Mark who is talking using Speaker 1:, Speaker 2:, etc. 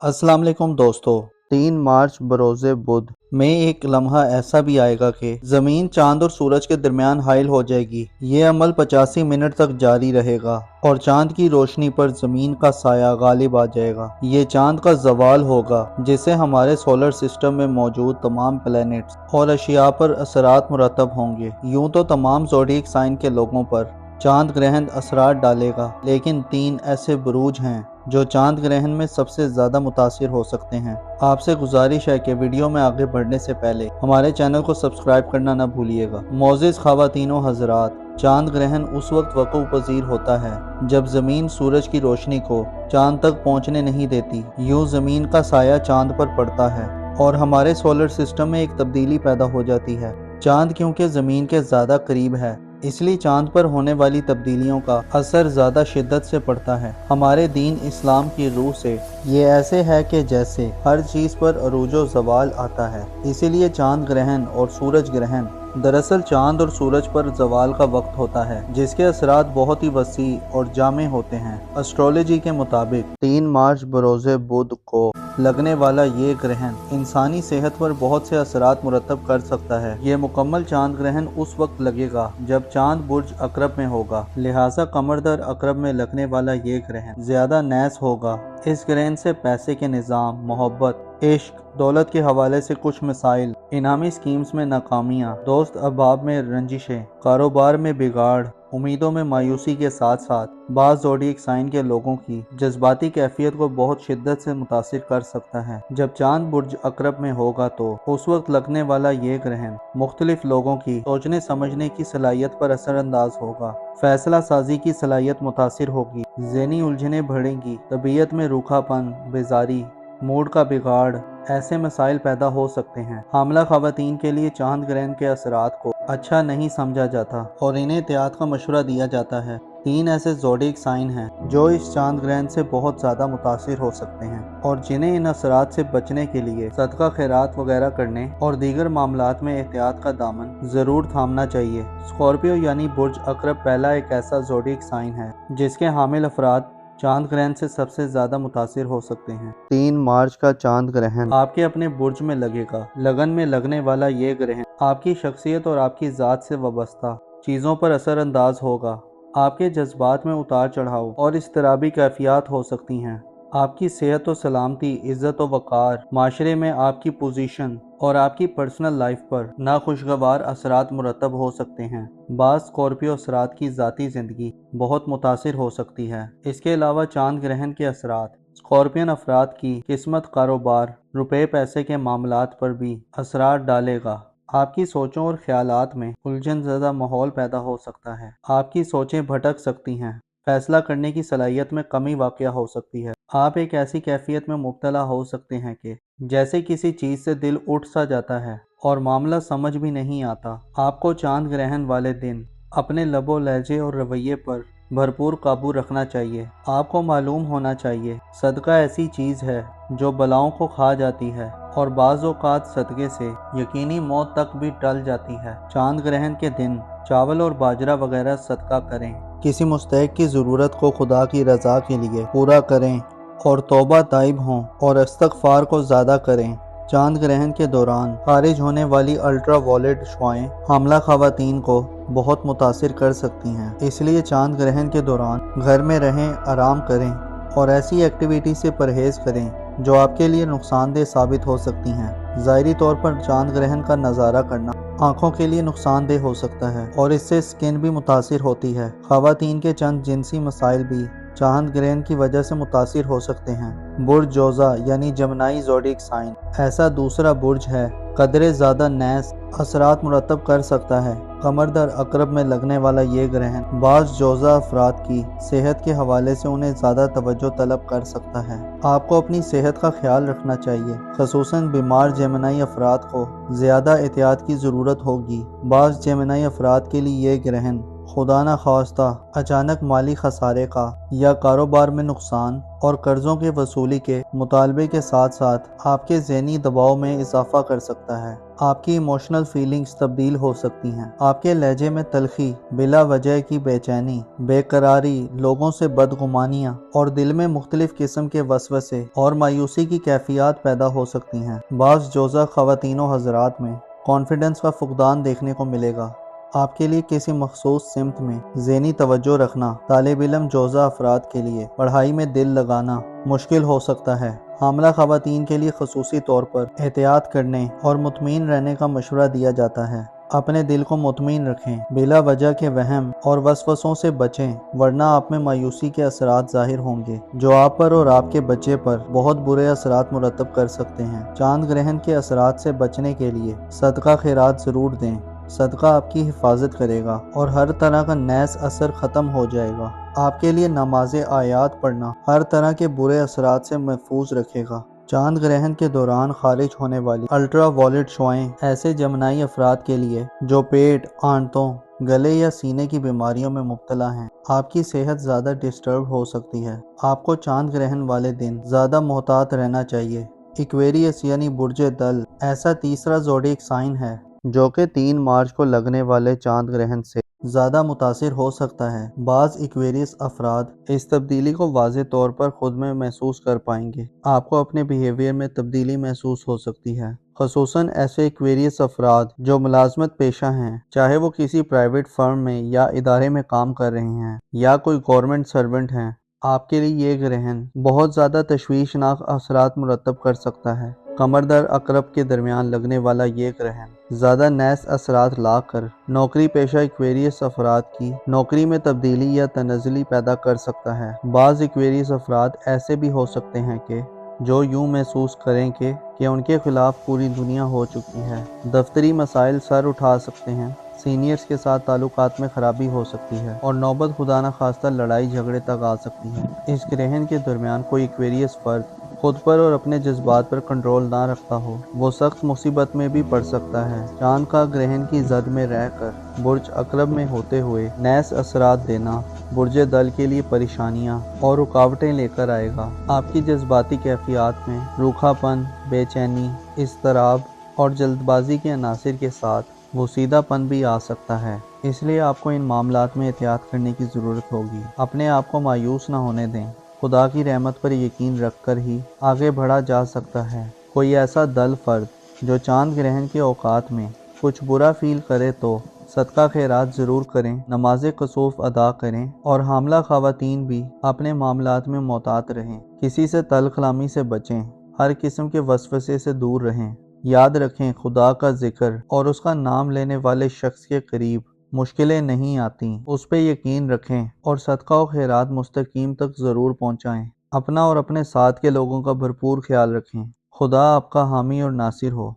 Speaker 1: अस्सलाम वालेकुम दोस्तों। 3 मार्च बरोज़े बुध में एक लम्हा ऐसा भी आएगा कि ज़मीन चांद और सूरज के दरमियान हाइल हो जाएगी। ये अमल 85 मिनट तक जारी रहेगा और चांद की रोशनी पर ज़मीन का साया गालिब आ जाएगा। ये चांद का ज़वाल होगा जिससे हमारे सोलर सिस्टम में मौजूद तमाम प्लैनेट्स और अशिया पर असरात मुरतब होंगे। यूं तो तमाम ज़ोडिएक साइन के लोगों पर चांद ग्रहण असरात डालेगा, लेकिन 3 ऐसे बुरूज हैं जो चांद ग्रहण में सबसे ज़्यादा मुतासिर हो सकते हैं। आपसे गुजारिश है कि वीडियो में आगे बढ़ने से पहले हमारे चैनल को सब्सक्राइब करना न भूलिएगा। मोअज़्ज़िज़ ख़वातीनो हज़रात, चांद ग्रहण उस वक्त वक़ूअ पज़ीर होता है जब ज़मीन सूरज की रोशनी को चांद तक पहुँचने नहीं देती। यूँ ज़मीन का साया चांद पर पड़ता है और हमारे सोलर सिस्टम में एक तब्दीली पैदा हो जाती है। चांद क्योंकि ज़मीन के ज़्यादा करीब है, इसलिए चांद पर होने वाली तब्दीलियों का असर ज़्यादा शिद्दत से पड़ता है। हमारे दीन इस्लाम की रूह से ये ऐसे है कि जैसे हर चीज़ पर अरूजो ज़वाल आता है, इसीलिए चांद ग्रहण और सूरज ग्रहण दरअसल चांद और सूरज पर ज़वाल का वक्त होता है, जिसके असरात बहुत ही वसी और जामे होते हैं। एस्ट्रोलॉजी के मुताबिक 3 मार्च बरोज़े बुध को लगने वाला ये ग्रहण इंसानी सेहत पर बहुत से असरात मुरतब कर सकता है। ये मुकम्मल चांद ग्रहण उस वक्त लगेगा जब चांद बुर्ज अकरब में होगा, लिहाजा कमरदर अकरब में लगने वाला ये ग्रहण ज्यादा नैस होगा। इस ग्रहण से पैसे के निज़ाम, मोहब्बत, इश्क, दौलत के हवाले से कुछ मसाइल, इनामी स्कीम्स में नाकामियाँ, दोस्त अहबाब में रंजिशें, कारोबार में बिगाड़, उम्मीदों में मायूसी के साथ साथ बाज़ ज़ोडिएक साइन के लोगों की जज्बाती कैफियत को बहुत शिद्दत से मुतासिर कर सकता है। जब चांद बुर्ज अकरब में होगा तो उस वक्त लगने वाला ये ग्रहण मुख्तलिफ लोगों की सोचने समझने की सलाहियत पर असरअंदाज होगा। फैसला साजी की सलाहियत मुतासिर होगी, ज़हनी उलझनें बढ़ेंगी, तबीयत में रूखापन, बेजारी, मूड का बिगाड़, ऐसे मसाइल पैदा हो सकते हैं। हामला ख़वातीन के लिए चांद ग्रहण के असरात को अच्छा नहीं समझा जाता और इन्हें एहतियात का मशवरा दिया जाता है। 3 ऐसे ज़ोडिएक साइन हैं जो इस चांद ग्रहण से बहुत ज़्यादा मुतासिर हो सकते हैं और जिन्हें इन असरात से बचने के लिए सदका खैरात वगैरह करने और दीगर मामलात में एहतियात का दामन ज़रूर थामना चाहिए। स्कॉर्पियो यानी बुर्ज अकरब पहला एक ऐसा ज़ोडिएक साइन है जिसके हामिल अफराद चांद ग्रहण से सबसे ज्यादा मुतासिर हो सकते हैं। 3 मार्च का चांद ग्रहण आपके अपने बुर्ज में लगेगा। लगन में लगने वाला ये ग्रहण आपकी शख्सियत और आपकी ज़ात से वाबस्ता चीज़ों पर असरअंदाज होगा। आपके जज्बात में उतार चढ़ाव और इज़्तिराबी कैफियत हो सकती हैं। आपकी सेहत और सलामती, इज़्ज़त और वक़ार, माशरे में आपकी पोजीशन और आपकी पर्सनल लाइफ पर नाखुशगवार असरात मुरतब हो सकते हैं। बाज़ स्कॉर्पियो असरात की ज़ाती ज़िंदगी बहुत मुतासिर हो सकती है। इसके अलावा चांद ग्रहण के असरात स्कॉर्पियन अफराद की किस्मत, कारोबार, रुपए पैसे के मामलात पर भी असरात डालेगा। आपकी सोचों और ख्यालात में उलझन ज़दा माहौल पैदा हो सकता है। आपकी सोचें भटक सकती हैं। फैसला करने की सलाहियत में कमी वाक़या हो सकती है। आप एक ऐसी कैफियत में मुब्तला हो सकते हैं कि जैसे किसी चीज़ से दिल उठ सा जाता है और मामला समझ भी नहीं आता। आपको चांद ग्रहण वाले दिन अपने लबो लहजे और रवैये पर भरपूर काबू रखना चाहिए। आपको मालूम होना चाहिए सदका ऐसी चीज़ है जो बलाओं को खा जाती है और बाज़ औक़ात सदक़े से यकीनी मौत तक भी टल जाती है। चांद ग्रहण के दिन चावल और बाजरा वगैरह सदका करें। किसी मुस्तहिक़ की ज़रूरत को खुदा की रज़ा के लिए पूरा करें और तौबा ताइब हों और इस्तग़फ़ार को ज़्यादा करें। चांद ग्रहण के दौरान खारिज होने वाली अल्ट्रा वायलेट शुआएं हामला ख़वातीन को बहुत मुतासिर कर सकती हैं, इसलिए चांद ग्रहण के दौरान घर में रहें, आराम करें और ऐसी एक्टिविटी से परहेज़ करें जो आपके लिए नुकसानदेह साबित हो सकती हैं। ज़ाहिरी तौर पर चांद ग्रहण का नज़ारा करना आँखों के लिए नुकसानदेह हो सकता है और इससे स्किन भी मुतासिर होती है। ख़वातीन के चंद जिनसी मसाइल भी चांद ग्रहण की वजह से मुतासिर हो सकते हैं। बुर्ज जोज़ा यानी जमनाई ज़ोडिएक साइन ऐसा दूसरा बुर्ज है कदरे ज़्यादा नैस असरात मुरतब कर सकता है। कमरदर अकरब में लगने वाला ये ग्रहण बाज़ जोज़ा अफराद की सेहत के हवाले से उन्हें ज़्यादा तवज्जो तलब कर सकता है। आपको अपनी सेहत का ख्याल रखना चाहिए, ख़ुसूसन बीमार जेमिनाई अफराद को ज़्यादा एहतियात की ज़रूरत होगी। बाज़ जेमिनाई अफराद के लिए ये ग्रहण خدا نخواستہ اچانک مالی خسارے کا یا کاروبار میں نقصان اور قرضوں کے وصولی کے مطالبے کے ساتھ ساتھ آپ کے ذہنی دباؤ میں اضافہ کر سکتا ہے۔ آپ کی ایموشنل فیلنگز تبدیل ہو سکتی ہیں۔ آپ کے لہجے میں تلخی، بلا وجہ کی بے چینی، بے قراری، لوگوں سے بدگمانیاں اور دل میں مختلف قسم کے وسوسے اور مایوسی کی کیفیات پیدا ہو سکتی ہیں۔ بعض جوزہ خواتین و حضرات میں کانفیڈنس کا فقدان دیکھنے کو ملے گا۔ آپ کے لیے کسی مخصوص سمت میں ذہنی توجہ رکھنا طالب علم جوزہ افراد کے لیے پڑھائی میں دل لگانا مشکل ہو سکتا ہے۔ حاملہ خواتین کے لیے خصوصی طور پر احتیاط کرنے اور مطمئن رہنے کا مشورہ دیا جاتا ہے۔ اپنے دل کو مطمئن رکھیں، بلا وجہ کے وہم اور وسوسوں سے بچیں، ورنہ آپ میں مایوسی کے اثرات ظاہر ہوں گے جو آپ پر اور آپ کے بچے پر بہت برے اثرات مرتب کر سکتے ہیں۔ چاند گرہن کے اثرات سے بچنے کے لیے صدقہ خیرات ضرور دیں۔ صدقہ آپ کی حفاظت کرے گا اور ہر طرح کا نیس اثر ختم ہو جائے گا۔ آپ کے لیے نماز آیات پڑھنا ہر طرح کے برے اثرات سے محفوظ رکھے گا۔ چاند گرہن کے دوران خارج ہونے والی الٹرا وائلٹ شعاعیں ایسے جمنائی افراد کے لیے جو پیٹ، آنتوں، گلے یا سینے کی بیماریوں میں مبتلا ہیں، آپ کی صحت زیادہ ڈسٹرب ہو سکتی ہے۔ آپ کو چاند گرہن والے دن زیادہ محتاط رہنا چاہیے۔ ایکویریس یعنی برج دل ایسا تیسرا زوڈیک سائن ہے جو کہ 3 مارچ کو لگنے والے چاند گرہن سے زیادہ متاثر ہو سکتا ہے۔ بعض ایکویریس افراد اس تبدیلی کو واضح طور پر خود میں محسوس کر پائیں گے۔ آپ کو اپنے بیہیویئر میں تبدیلی محسوس ہو سکتی ہے، خصوصاً ایسے ایکویریس افراد جو ملازمت پیشہ ہیں، چاہے وہ کسی پرائیویٹ فرم میں یا ادارے میں کام کر رہے ہیں یا کوئی گورنمنٹ سرونٹ ہیں۔ آپ کے لیے یہ گرہن بہت زیادہ تشویشناک اثرات مرتب کر سکتا ہے۔ قمر در عقرب کے درمیان لگنے والا یہ گرہن زیادہ نیس اثرات لا کر نوکری پیشہ ایکویریس افراد کی نوکری میں تبدیلی یا تنزلی پیدا کر سکتا ہے۔ بعض ایکویریس افراد ایسے بھی ہو سکتے ہیں کہ جو یوں محسوس کریں کہ ان کے خلاف پوری دنیا ہو چکی ہے۔ دفتری مسائل سر اٹھا سکتے ہیں، سینئرز کے ساتھ تعلقات میں خرابی ہو سکتی ہے اور نوبت خدا نخواستہ لڑائی جھگڑے تک آ سکتی ہے۔ اس گرہن کے درمیان کوئی ایکویریس فرد خود پر اور اپنے جذبات پر کنٹرول نہ رکھتا ہو، وہ سخت مصیبت میں بھی پڑ سکتا ہے۔ چاند کا گرہن کی زد میں رہ کر برج عقرب میں ہوتے ہوئے نیس اثرات دینا برج دل کے لیے پریشانیاں اور رکاوٹیں لے کر آئے گا۔ آپ کی جذباتی کیفیات میں روکھا پن، بے چینی، اضطراب اور جلد بازی کے عناصر کے ساتھ وسیدہ پن بھی آ سکتا ہے۔ اس لیے آپ کو ان معاملات میں احتیاط کرنے کی ضرورت ہوگی۔ اپنے آپ کو مایوس نہ ہونے دیں، خدا کی رحمت پر یقین رکھ کر ہی آگے بڑھا جا سکتا ہے۔ کوئی ایسا دل فرد جو چاند گرہن کے اوقات میں کچھ برا فیل کرے تو صدقہ خیرات ضرور کریں، نماز کسوف ادا کریں اور حاملہ خواتین بھی اپنے معاملات میں محتاط رہیں۔ کسی سے تلخ کلامی سے بچیں، ہر قسم کے وسوسے سے دور رہیں۔ یاد رکھیں، خدا کا ذکر اور اس کا نام لینے والے شخص کے قریب مشکلیں نہیں آتیں۔ اس پہ یقین رکھیں اور صدقہ و خیرات مستقیم تک ضرور پہنچائیں۔ اپنا اور اپنے ساتھ کے لوگوں کا بھرپور خیال رکھیں۔ خدا آپ کا حامی اور ناصر ہو۔